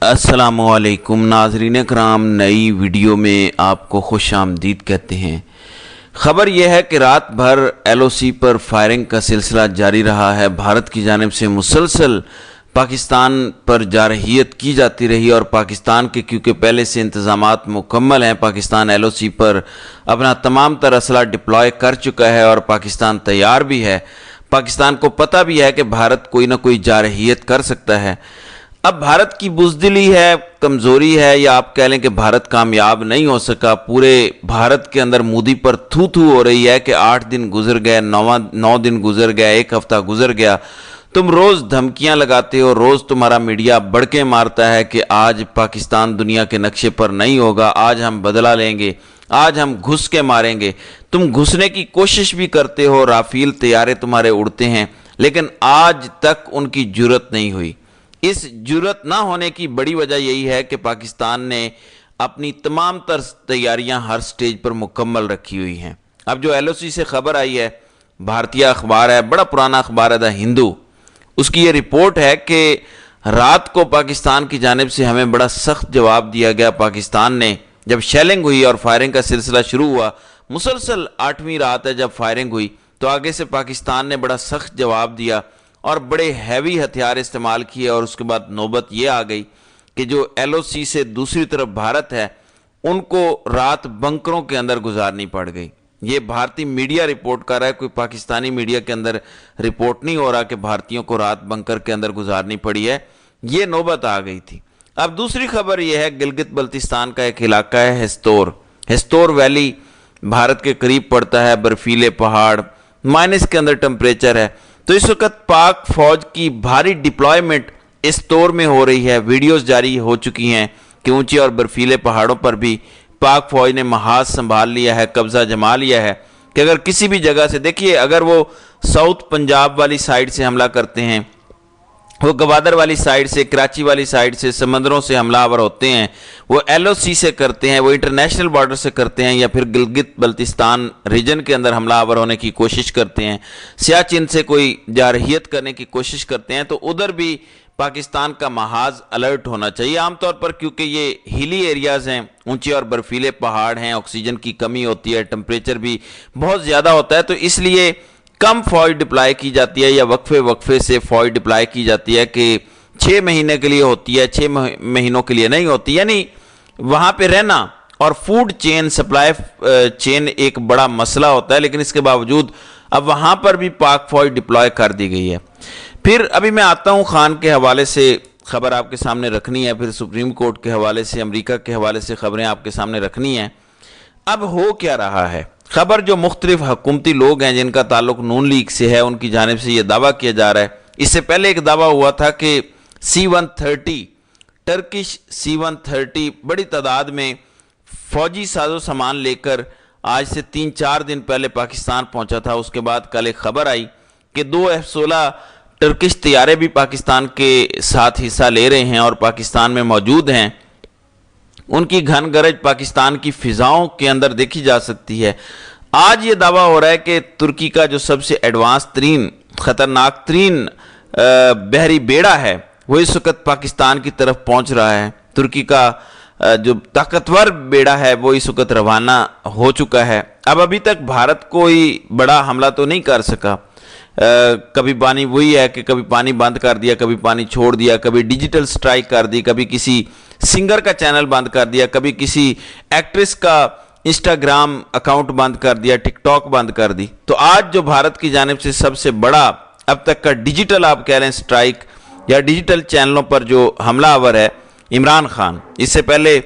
السلام علیکم ناظرین کرام، نئی ویڈیو میں آپ کو خوش آمدید کہتے ہیں۔ خبر یہ ہے کہ رات بھر ایل او سی پر فائرنگ کا سلسلہ جاری رہا ہے۔ بھارت کی جانب سے مسلسل پاکستان پر جارحیت کی جاتی رہی اور پاکستان کے کیونکہ پہلے سے انتظامات مکمل ہیں، پاکستان ایل او سی پر اپنا تمام تر اسلحہ ڈپلوائے کر چکا ہے اور پاکستان تیار بھی ہے۔ پاکستان کو پتہ بھی ہے کہ بھارت کوئی نہ کوئی جارحیت کر سکتا ہے۔ اب بھارت کی بزدلی ہے، کمزوری ہے، یا آپ کہہ لیں کہ بھارت کامیاب نہیں ہو سکا۔ پورے بھارت کے اندر مودی پر تھو تھو ہو رہی ہے کہ 8 دن گزر گئے، 9 دن گزر گیا، 1 ہفتہ گزر گیا، تم روز دھمکیاں لگاتے ہو، روز تمہارا میڈیا بڑکیں مارتا ہے کہ آج پاکستان دنیا کے نقشے پر نہیں ہوگا، آج ہم بدلہ لیں گے، آج ہم گھس کے ماریں گے۔ تم گھسنے کی کوشش بھی کرتے ہو، رافیل طیارے تمہارے اڑتے ہیں، لیکن آج تک ان کی جرت نہیں ہوئی۔ اس جرت نہ ہونے کی بڑی وجہ یہی ہے کہ پاکستان نے اپنی تمام تر تیاریاں ہر سٹیج پر مکمل رکھی ہوئی ہیں۔ اب جو ایل او سی سے خبر آئی ہے، بھارتیہ اخبار ہے، بڑا پرانا اخبار ہے، دا ہندو، اس کی یہ رپورٹ ہے کہ رات کو پاکستان کی جانب سے ہمیں بڑا سخت جواب دیا گیا۔ پاکستان نے جب شیلنگ ہوئی اور فائرنگ کا سلسلہ شروع ہوا، مسلسل 8ویں رات ہے جب فائرنگ ہوئی، تو آگے سے پاکستان نے بڑا سخت جواب دیا اور بڑے ہیوی ہتھیار استعمال کیے، اور اس کے بعد نوبت یہ آ گئی کہ جو ایل او سی سے دوسری طرف بھارت ہے، ان کو رات بنکروں کے اندر گزارنی پڑ گئی۔ یہ بھارتی میڈیا رپورٹ کر رہا ہے، کوئی پاکستانی میڈیا کے اندر رپورٹ نہیں ہو رہا کہ بھارتیوں کو رات بنکر کے اندر گزارنی پڑی ہے۔ یہ نوبت آ گئی تھی۔ اب دوسری خبر یہ ہے، گلگت بلتستان کا ایک علاقہ ہے ہستور ویلی، بھارت کے قریب پڑتا ہے، برفیلے پہاڑ، مائنس کے اندر ٹمپریچر ہے۔ تو اس وقت پاک فوج کی بھاری ڈپلائمنٹ اس طور میں ہو رہی ہے، ویڈیوز جاری ہو چکی ہیں کہ اونچے اور برفیلے پہاڑوں پر بھی پاک فوج نے محاذ سنبھال لیا ہے، قبضہ جما لیا ہے کہ اگر کسی بھی جگہ سے، دیکھیے اگر وہ ساؤتھ پنجاب والی سائیڈ سے حملہ کرتے ہیں، وہ گوادر والی سائیڈ سے، کراچی والی سائیڈ سے، سمندروں سے حملہ آور ہوتے ہیں، وہ ایل او سی سے کرتے ہیں، وہ انٹرنیشنل بارڈر سے کرتے ہیں، یا پھر گلگت بلتستان ریجن کے اندر حملہ آور ہونے کی کوشش کرتے ہیں، سیاچن سے کوئی جارحیت کرنے کی کوشش کرتے ہیں، تو ادھر بھی پاکستان کا محاذ الرٹ ہونا چاہیے۔ عام طور پر کیونکہ یہ ہیلی ایریاز ہیں، اونچے اور برفیلے پہاڑ ہیں، آکسیجن کی کمی ہوتی ہے، ٹمپریچر بھی بہت زیادہ ہوتا ہے، تو اس لیے کم فوج ڈپلائی کی جاتی ہے، یا وقفے سے فوج ڈپلائی کی جاتی ہے کہ 6 مہینے کے لیے ہوتی ہے، 6 مہینوں کے لیے نہیں ہوتی، یعنی وہاں پہ رہنا اور فوڈ چین، سپلائی چین ایک بڑا مسئلہ ہوتا ہے، لیکن اس کے باوجود اب وہاں پر بھی پاک فوج ڈپلائی کر دی گئی ہے۔ پھر ابھی میں آتا ہوں خان کے حوالے سے خبر آپ کے سامنے رکھنی ہے، پھر سپریم کورٹ کے حوالے سے، امریکہ کے حوالے سے خبریں آپ کے سامنے رکھنی ہیں۔ اب ہو کیا رہا ہے؟ خبر جو مختلف حکومتی لوگ ہیں جن کا تعلق نون لیگ سے ہے، ان کی جانب سے یہ دعویٰ کیا جا رہا ہے۔ اس سے پہلے ایک دعویٰ ہوا تھا کہ C-130 ٹرکش C-130 بڑی تعداد میں فوجی ساز و سامان لے کر آج سے 3-4 دن پہلے پاکستان پہنچا تھا۔ اس کے بعد کل ایک خبر آئی کہ 2 F-16 ٹرکش طیارے بھی پاکستان کے ساتھ حصہ لے رہے ہیں اور پاکستان میں موجود ہیں۔ ان کی گھن گرج پاکستان کی فضاؤں کے اندر دیکھی جا سکتی ہے۔ آج یہ دعویٰ ہو رہا ہے کہ ترکی کا جو سب سے ایڈوانس ترین، خطرناک ترین بحری بیڑا ہے، وہ اس وقت پاکستان کی طرف پہنچ رہا ہے۔ ترکی کا جو طاقتور بیڑا ہے وہ اس وقت روانہ ہو چکا ہے۔ اب ابھی تک بھارت کوئی بڑا حملہ تو نہیں کر سکا۔ کبھی پانی وہی ہے کہ کبھی پانی بند کر دیا، کبھی پانی چھوڑ دیا، کبھی ڈیجیٹل سٹرائک کر دی، کبھی کسی سنگر کا چینل بند کر دیا، کبھی کسی ایکٹریس کا انسٹاگرام اکاؤنٹ بند کر دیا، ٹک ٹاک بند کر دی۔ تو آج جو بھارت کی جانب سے سب سے بڑا اب تک کا ڈیجیٹل آپ کہہ رہے ہیں سٹرائک یا ڈیجیٹل چینلوں پر جو حملہ آور ہے، عمران خان، اس سے پہلے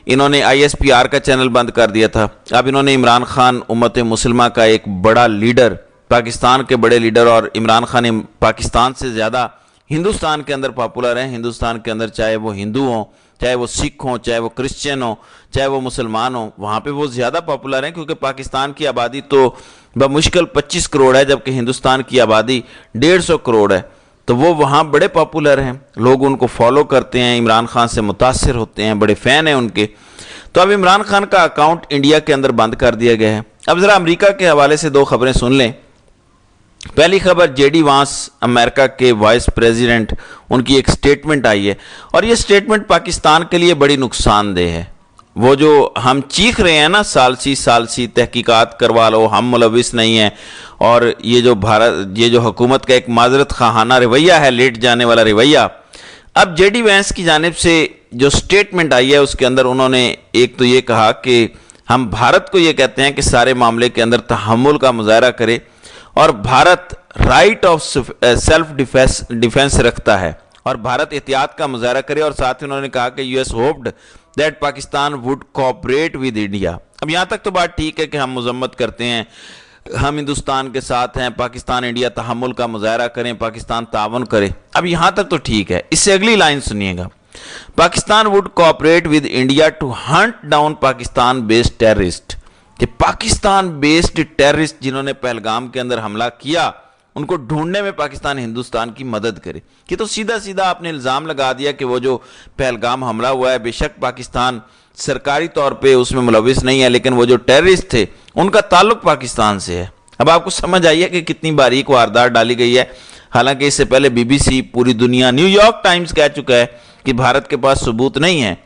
انہوں نے ISPR کا چینل بند کر دیا تھا۔ اب انہوں نے عمران خان امت مسلمہ کا ایک بڑا لیڈر، پاکستان کے بڑے لیڈر، اور عمران خان پاکستان سے زیادہ ہندوستان کے اندر پاپولر ہیں۔ ہندوستان کے اندر چاہے وہ ہندو ہوں، چاہے وہ سکھ ہوں، چاہے وہ کرسچن ہوں، چاہے وہ مسلمان ہوں، وہاں پہ وہ زیادہ پاپولر ہیں، کیونکہ پاکستان کی آبادی تو بمشکل 25 کروڑ ہے، جبکہ ہندوستان کی آبادی 150 کروڑ ہے، تو وہ وہاں بڑے پاپولر ہیں، لوگ ان کو فالو کرتے ہیں، عمران خان سے متاثر ہوتے ہیں، بڑے فین ہیں ان کے۔ تو اب عمران خان کا اکاؤنٹ انڈیا کے اندر بند کر دیا گیا ہے۔ اب ذرا امریکہ کے حوالے سے 2 خبریں سن لیں۔ पहली खबर जेडी वांस अमेरिका के वाइस प्रेसिडेंट, उनकी एक स्टेटमेंट आई है और ये स्टेटमेंट पाकिस्तान के लिए बड़ी नुकसानदेह है। वो जो हम चीख रहे हैं ना सालसी तहकीकात करवा लो, हम मुलविस नहीं हैं, और ये जो हुकूमत का एक माजरत खाना रवैया है, लेट जाने वाला रवैया, अब जेडी वैंस की जानिब से जो स्टेटमेंट आई है उसके अंदर उन्होंने एक तो ये कहा कि हम भारत को ये कहते हैं कि सारे मामले के अंदर तहम्मुल का मुजाहरा करे और Bharat right of self defence रखता है और भारत एहतियात का मुजाहरा करे, और साथ ही उन्होंने कहा कि US hoped that Pakistan would cooperate with India. अब यहाँ तक तो बात ठीक है कि हम मजम्मत करते हैं, हम हिंदुस्तान के साथ हैं, पाकिस्तान इंडिया तहम्मुल का मुजाहरा करें, पाकिस्तान तावन करे, अब यहाँ तक तो ठीक है। इससे अगली लाइन सुनिएगा, Pakistan would cooperate with India to hunt down Pakistan based terrorist, कि पाकिस्तान बेस्ड टेररिस्ट जिन्होंने पहलगाम के अंदर हमला किया उनको ढूंढने में पाकिस्तान हिंदुस्तान की मदद करे। कि तो सीधा सीधा आपने इल्ज़ाम लगा दिया कि वो जो पहलगाम हमला हुआ है, बेशक पाकिस्तान सरकारी तौर पे उसमें मुलविस नहीं है, लेकिन वो जो टेररिस्ट थे उनका ताल्लुक पाकिस्तान से है। अब आपको समझ आई है कि कितनी बारीक वारदात डाली गई है। हालांकि इससे पहले BBC, पूरी दुनिया, न्यूयॉर्क टाइम्स कह चुका है कि भारत के पास सबूत नहीं है,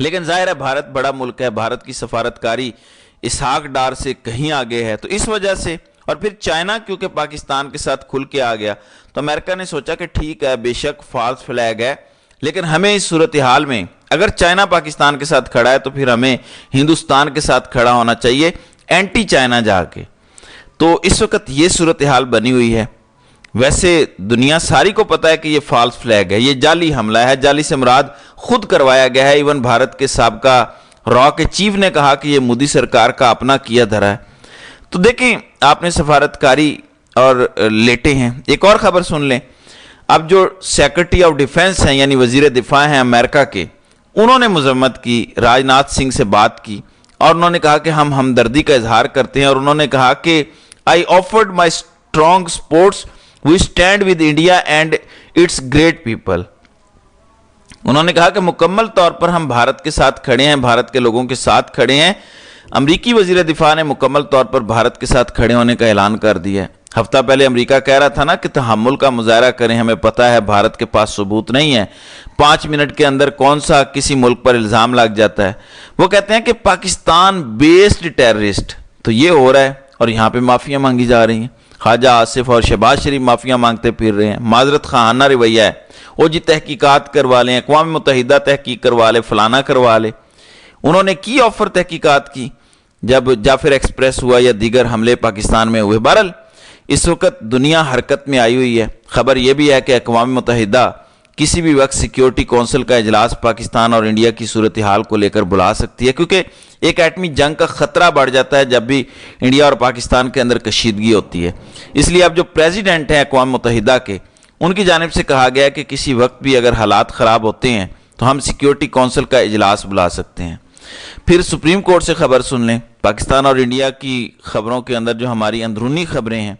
लेकिन जाहिर है भारत बड़ा मुल्क है, भारत की सफारतकारी इसहाक डार से कहीं आगे है, तो इस वजह से, और फिर चाइना क्योंकि पाकिस्तान के साथ खुल के आ गया, तो अमेरिका ने सोचा कि ठीक है बेशक फॉल्स फ्लैग है, लेकिन हमें इस सूरत हाल में अगर चाइना पाकिस्तान के साथ खड़ा है तो फिर हमें हिंदुस्तान के साथ खड़ा होना चाहिए, एंटी चाइना जाके। तो इस वक्त ये सूरत हाल बनी हुई है। वैसे दुनिया सारी को पता है कि ये फॉल्स फ्लैग है, ये जाली हमला है, जाली से मुराद खुद करवाया गया है। इवन भारत के साबका रॉ के चीफ ने कहा कि ये मोदी सरकार का अपना किया धरा है। तो देखें, आपने सफारतकारी और लेटे हैं। एक और खबर सुन लें, अब जो सेक्रेटरी ऑफ डिफेंस हैं यानी वजीर दिफा हैं अमेरिका के, उन्होंने मजम्मत की, राजनाथ सिंह से बात की और उन्होंने कहा कि हम हमदर्दी का इजहार करते हैं, और उन्होंने कहा कि I offered my strong supports, we stand with India and its great people. उन्होंने कहा कि मुकम्मल तौर पर हम भारत के साथ खड़े हैं, भारत के लोगों के साथ खड़े हैं। अमरीकी वजीर दिफा ने मुकम्मल तौर पर भारत के साथ खड़े होने का ऐलान कर दिया है। हफ्ता पहले अमेरिका कह रहा था ना कि तहम्मुल का मुजाहरा करें, हमें पता है भारत के पास सबूत नहीं है। 5 मिनट के अंदर कौन सा किसी मुल्क पर इल्ज़ाम लग जाता है। वो कहते हैं कि पाकिस्तान बेस्ड टेररिस्ट, तो ये हो रहा है और यहाँ पे माफिया मांगी जा रही हैं। ख्वाजा आसिफ और शहबाज शरीफ माफिया मांगते फिर रहे हैं, माजरत खाना रवैया है। वो जी तहकीकात करवा लें, अक़वाम मुत्तहिदा तहकीक करवा ले, फलाना करवा ले। उन्होंने की ऑफर तहकीकात की जब जाफिर एक्सप्रेस हुआ या दीगर हमले पाकिस्तान में हुए। बहरहाल इस वक्त दुनिया हरकत में आई हुई है। खबर यह भी है कि अक़वाम मुत्तहिदा किसी भी वक्त सिक्योरिटी काउंसिल का इजलास पाकिस्तान और इंडिया की सूरत हाल को लेकर बुला सकती है, क्योंकि एक एटमी जंग का खतरा बढ़ जाता है जब भी इंडिया और पाकिस्तान के अंदर कशीदगी होती है। इसलिए अब जो प्रेसिडेंट हैं अक़वाम मुत्तहिदा के, उनकी जानिब से कहा गया कि किसी वक्त भी अगर हालात ख़राब होते हैं तो हम सिक्योरिटी काउंसिल का इजलास बुला सकते हैं। फिर सुप्रीम कोर्ट से खबर सुन लें। पाकिस्तान और इंडिया की खबरों के अंदर जो हमारी अंदरूनी खबरें हैं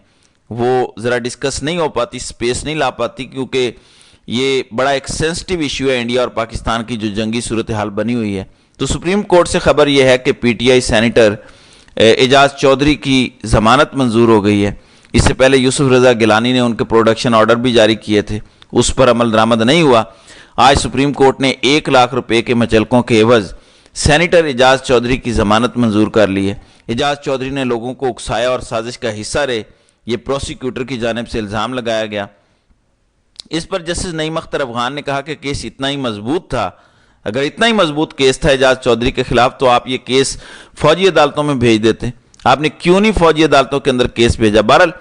वो ज़रा डिस्कस नहीं हो पाती, स्पेस नहीं ला पाती, क्योंकि ये बड़ा एक सेंसिटिव इशू है इंडिया और पाकिस्तान की जो जंगी सूरत हाल बनी हुई है। तो सुप्रीम कोर्ट से खबर यह है कि PTI सेनेटर एजाज चौधरी की ज़मानत मंजूर हो गई है। इससे पहले यूसुफ रज़ा गिलानी ने उनके प्रोडक्शन ऑर्डर भी जारी किए थे, उस पर अमल दरामद नहीं हुआ। आज सुप्रीम कोर्ट ने 1 लाख रुपए के मचलकों के एवज सेनेटर एजाज चौधरी की ज़मानत मंजूर कर ली है। एजाज चौधरी ने लोगों को उकसाया और साजिश का हिस्सा रहे, ये प्रोसिक्यूटर की जानिब से इल्ज़ाम लगाया गया। इस पर जस्टिस नईम अख्तर अफगान ने कहा कि केस इतना ही मजबूत था, अगर इतना ही मजबूत केस था एजाज चौधरी के खिलाफ तो आप ये केस फौजी अदालतों में भेज देते, आपने क्यों नहीं फौजी अदालतों के अंदर केस भेजा। बहरहाल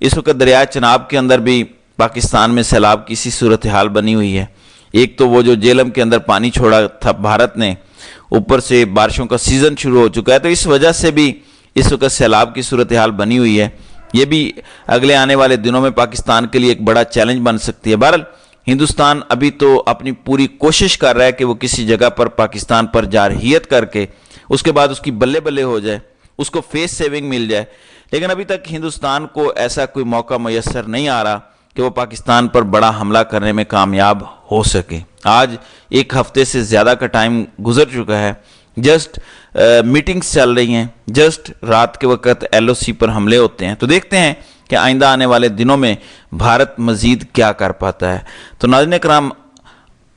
इस वक्त दरियाए चनाब के अंदर भी पाकिस्तान में सैलाब की सी सूरत हाल बनी हुई है। एक तो वो जो जेलम के अंदर पानी छोड़ा था भारत ने, ऊपर से बारिशों का सीजन शुरू हो चुका है, तो इस वजह से भी इस वक्त सैलाब की सूरत हाल बनी हुई है। ये भी अगले आने वाले दिनों में पाकिस्तान के लिए एक बड़ा चैलेंज बन सकती है। बहरहाल हिंदुस्तान अभी तो अपनी पूरी कोशिश कर रहा है कि वो किसी जगह पर पाकिस्तान पर जारहियत करके उसके बाद उसकी बल्ले बल्ले हो जाए, उसको फेस सेविंग मिल जाए, लेकिन अभी तक हिंदुस्तान को ऐसा कोई मौका मैसर नहीं आ रहा कि वो पाकिस्तान पर बड़ा हमला करने में कामयाब हो सके। आज 1 हफ्ते से ज़्यादा का टाइम गुजर चुका है, जस्ट मीटिंग्स चल रही हैं, जस्ट रात के वक्त LOC पर हमले होते हैं। तो देखते हैं کہ آئندہ آنے والے دنوں میں بھارت مزید کیا کر پاتا ہے۔ تو ناظرین کرام،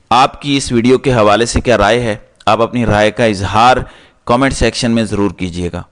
آپ کی اس ویڈیو کے حوالے سے کیا رائے ہے؟ آپ اپنی رائے کا اظہار کامنٹ سیکشن میں ضرور کیجیے گا۔